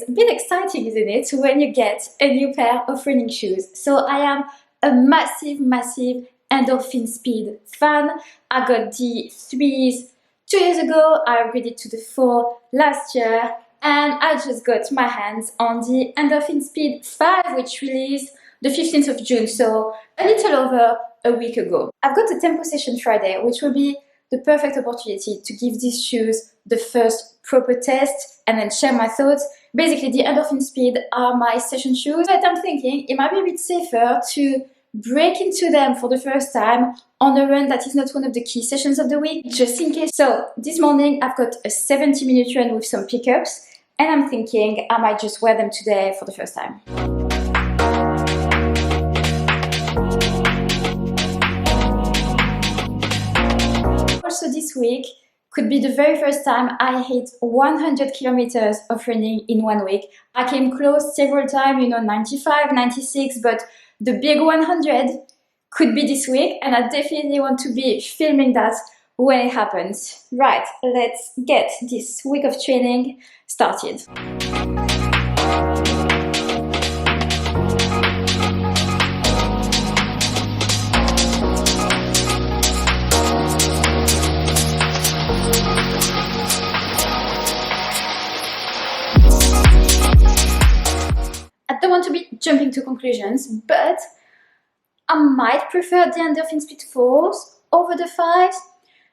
a bit exciting, isn't it, when you get a new pair of running shoes. So I am a massive Endorphin Speed fan. I got the 3s 2 years ago, I upgraded to the 4 last year, and I just got my hands on the Endorphin Speed 5, which released the 15th of June, so a little over a week ago. I've got a tempo session Friday, which will be the perfect opportunity to give these shoes the first proper test and then share my thoughts. Basically, the Endorphin Speed are my session shoes, but I'm thinking it might be a bit safer to break into them for the first time on a run that is not one of the key sessions of the week, just in case. So this morning I've got a 70-minute run with some pickups, and I'm thinking I might just wear them today for the first time. Also this week could be the very first time I hit 100 kilometers of running in 1 week. I came close several times, 95, 96, but the big 100 could be this week, and I definitely want to be filming that when it happens. Right, let's get this week of training started. I don't want to be jumping to conclusions, but I might prefer the Endorphin Speed 4s over the 5s.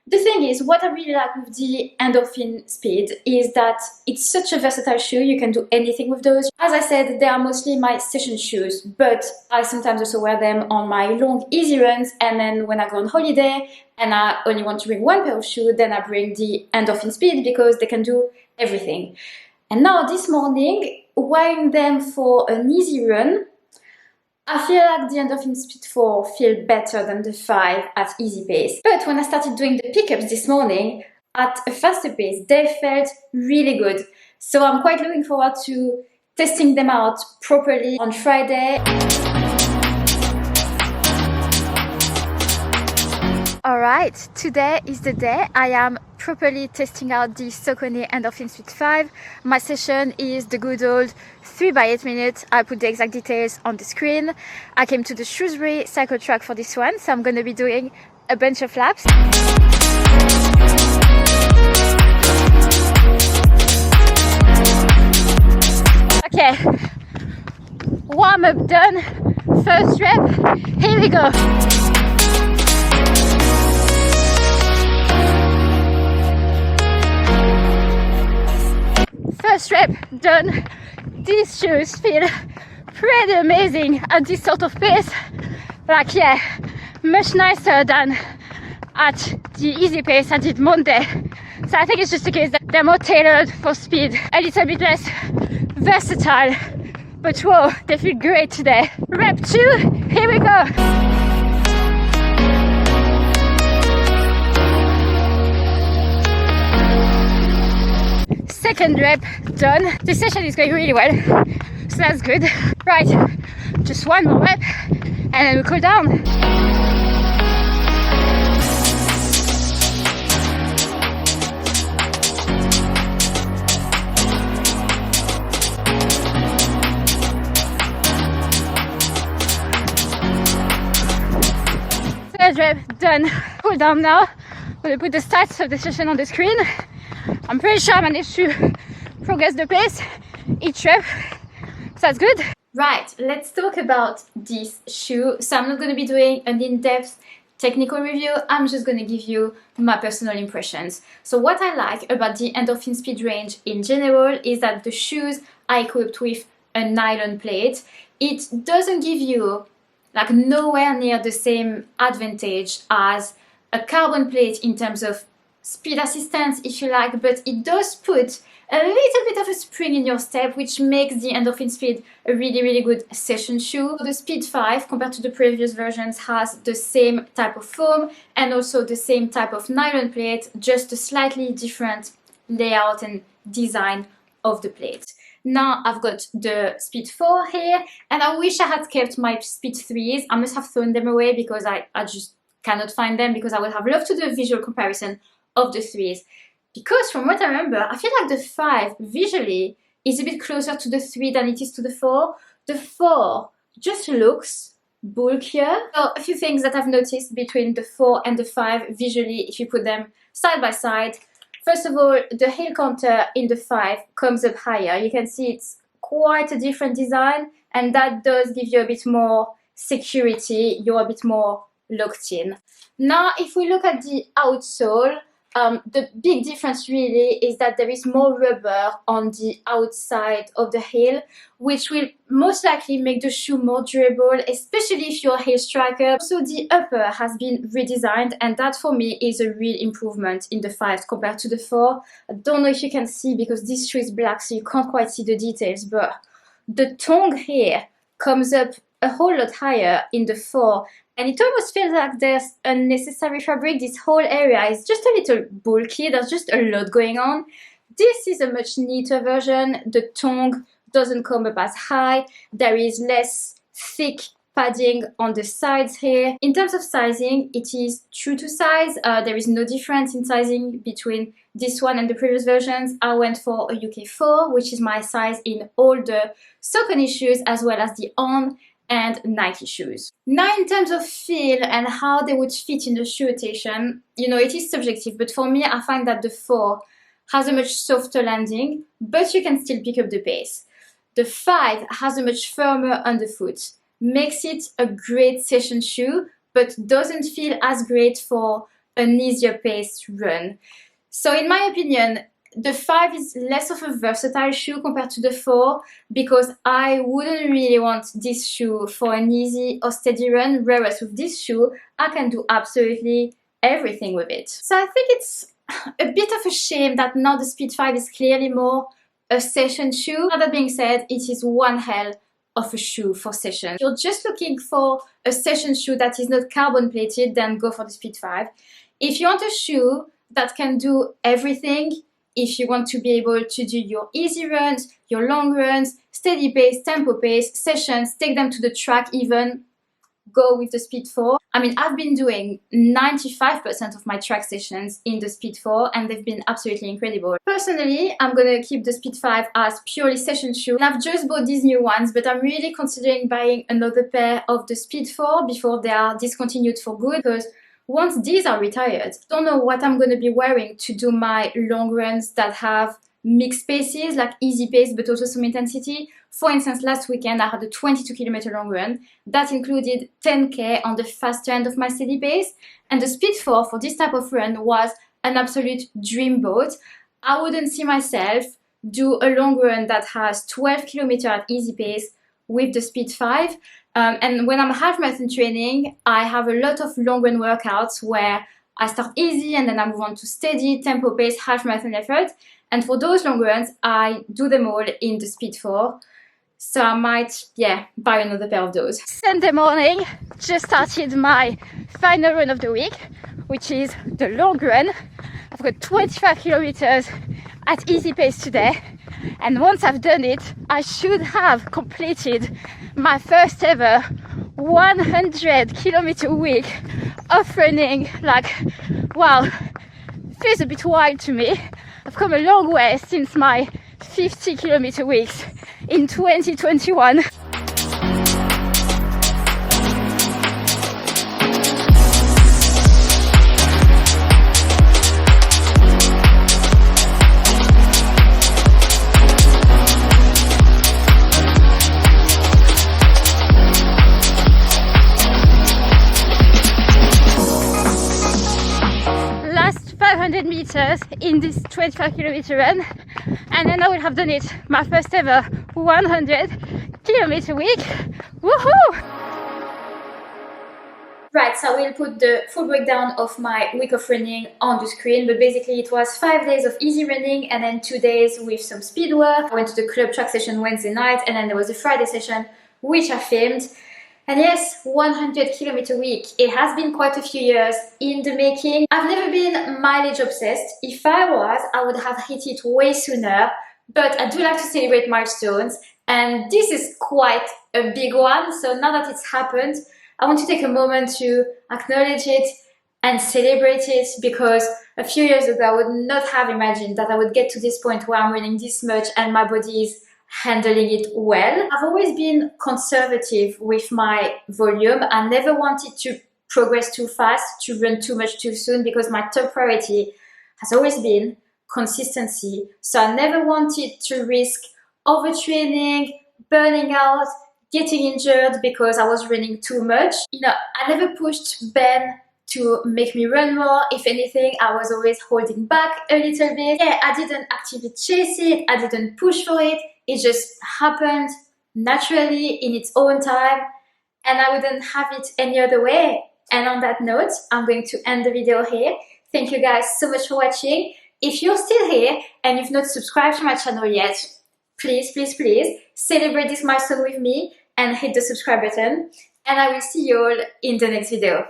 The thing is, what I really like with the Endorphin Speed is that it's such a versatile shoe, you can do anything with those. As I said, they are mostly my session shoes, but I sometimes also wear them on my long, easy runs, and then when I go on holiday and I only want to bring one pair of shoes, then I bring the Endorphin Speed because they can do everything. And now this morning, wearing them for an easy run, I feel like the Endorphin Speed 4 feel better than the 5 at easy pace. But when I started doing the pickups this morning at a faster pace, they felt really good. So I'm quite looking forward to testing them out properly on Friday. Alright, today is the day I am properly testing out the Saucony Endorphin Speed 5. My session is the good old 3x8 minutes. I put the exact details on the screen. I came to the Shrewsbury cycle track for this one, so I'm going to be doing a bunch of laps. Okay, warm up done, first rep, here we go. First rep done. These shoes feel pretty amazing at this sort of pace. Like, yeah, much nicer than at the easy pace I did Monday. So I think it's just the case that they're more tailored for speed, a little bit less versatile. But whoa, they feel great today. Rep 2, here we go. Second rep done. This session is going really well, so that's good. Right, just one more rep and then we cool down. Third rep done. Cool down now. I'm going to put the stats of the session on the screen. I'm pretty sure I managed to progress the pace each rep, so that's good. Right, let's talk about this shoe. So I'm not going to be doing an in-depth technical review, I'm just going to give you my personal impressions. So what I like about the Endorphin Speed range in general is that the shoes are equipped with a nylon plate. It doesn't give you like nowhere near the same advantage as a carbon plate in terms of speed assistance, if you like, but it does put a little bit of a spring in your step, which makes the Endorphin Speed a really good session shoe. The Speed 5, compared to the previous versions, has the same type of foam and also the same type of nylon plate, just a slightly different layout and design of the plate. Now I've got the Speed 4 here, and I wish I had kept my Speed 3s. I must have thrown them away because I just cannot find them, because I would have loved to do a visual comparison of the 3s. Because from what I remember, I feel like the 5 visually is a bit closer to the 3 than it is to the 4. The 4 just looks bulkier. So a few things that I've noticed between the 4 and the 5 visually if you put them side by side. First of all, the heel counter in the 5 comes up higher. You can see it's quite a different design, and that does give you a bit more security. You're a bit more locked in. Now, if we look at the outsole, the big difference really is that there is more rubber on the outside of the heel, which will most likely make the shoe more durable, especially if you're a heel striker. So the upper has been redesigned, and that for me is a real improvement in the 5 compared to the 4. I don't know if you can see because this shoe is black, so you can't quite see the details, but the tongue here comes up a whole lot higher in the 4. And it almost feels like there's unnecessary fabric. This whole area is just a little bulky. There's just a lot going on. This is a much neater version. The tongue doesn't come up as high. There is less thick padding on the sides here. In terms of sizing, it is true to size. There is no difference in sizing between this one and the previous versions. I went for a UK 4, which is my size in all the Saucony shoes as well as the On and Nike shoes. Now, in terms of feel and how they would fit in the shoe rotation, you know, it is subjective, but for me, I find that the 4 has a much softer landing, but you can still pick up the pace. The 5 has a much firmer underfoot, makes it a great session shoe, but doesn't feel as great for an easier paced run. So in my opinion, the 5 is less of a versatile shoe compared to the 4 because I wouldn't really want this shoe for an easy or steady run, whereas with this shoe, I can do absolutely everything with it. So I think it's a bit of a shame that now the Speed 5 is clearly more a session shoe. Now that being said, it is one hell of a shoe for session. If you're just looking for a session shoe that is not carbon plated, then go for the Speed 5. If you want a shoe that can do everything, if you want to be able to do your easy runs, your long runs, steady pace, tempo pace, sessions, take them to the track even, go with the Speed 4. I mean, I've been doing 95% of my track sessions in the Speed 4 and they've been absolutely incredible. Personally, I'm gonna keep the Speed 5 as purely session shoe. And I've just bought these new ones, but I'm really considering buying another pair of the Speed 4 before they are discontinued for good, because once these are retired, I don't know what I'm going to be wearing to do my long runs that have mixed paces, like easy pace but also some intensity. For instance, last weekend I had a 22-kilometer long run that included 10k on the faster end of my steady pace, and the Speed 4 for this type of run was an absolute dream boat. I wouldn't see myself do a long run that has 12 kilometers at easy pace with the Speed 5. And when I'm half marathon training, I have a lot of long run workouts where I start easy and then I move on to steady, tempo pace, half marathon effort. And for those long runs, I do them all in the Speed 4. So I might, buy another pair of those. Sunday morning, just started my final run of the week, which is the long run. I've got 25 kilometers at easy pace today. And once I've done it, I should have completed my first ever 100-kilometer week of running. Like, wow, feels a bit wild to me. I've come a long way since my 50-kilometer weeks in 2021. Meters in this 25-kilometer run, and then I will have done it, my first ever 100-kilometer week. Woohoo! Right, so I will put the full breakdown of my week of running on the screen, but basically it was 5 days of easy running and then 2 days with some speed work. I went to the club track session Wednesday night, and then there was a Friday session which I filmed. And yes, 100-kilometer week. It has been quite a few years in the making. I've never been mileage obsessed. If I was, I would have hit it way sooner, but I do like to celebrate milestones, and this is quite a big one. So now that it's happened, I want to take a moment to acknowledge it and celebrate it, because a few years ago I would not have imagined that I would get to this point where I'm running this much and my body is handling it well. I've always been conservative with my volume. I never wanted to progress too fast, to run too much too soon, because my top priority has always been consistency. So I never wanted to risk overtraining, burning out, getting injured because I was running too much. You know, I never pushed Ben to make me run more. If anything, I was always holding back a little bit. Yeah, I didn't actively chase it, I didn't push for it. It just happened naturally in its own time, and I wouldn't have it any other way. And on that note, I'm going to end the video here. Thank you guys so much for watching. If you're still here and you've not subscribed to my channel yet, please, please, please celebrate this milestone with me and hit the subscribe button. And I will see you all in the next video.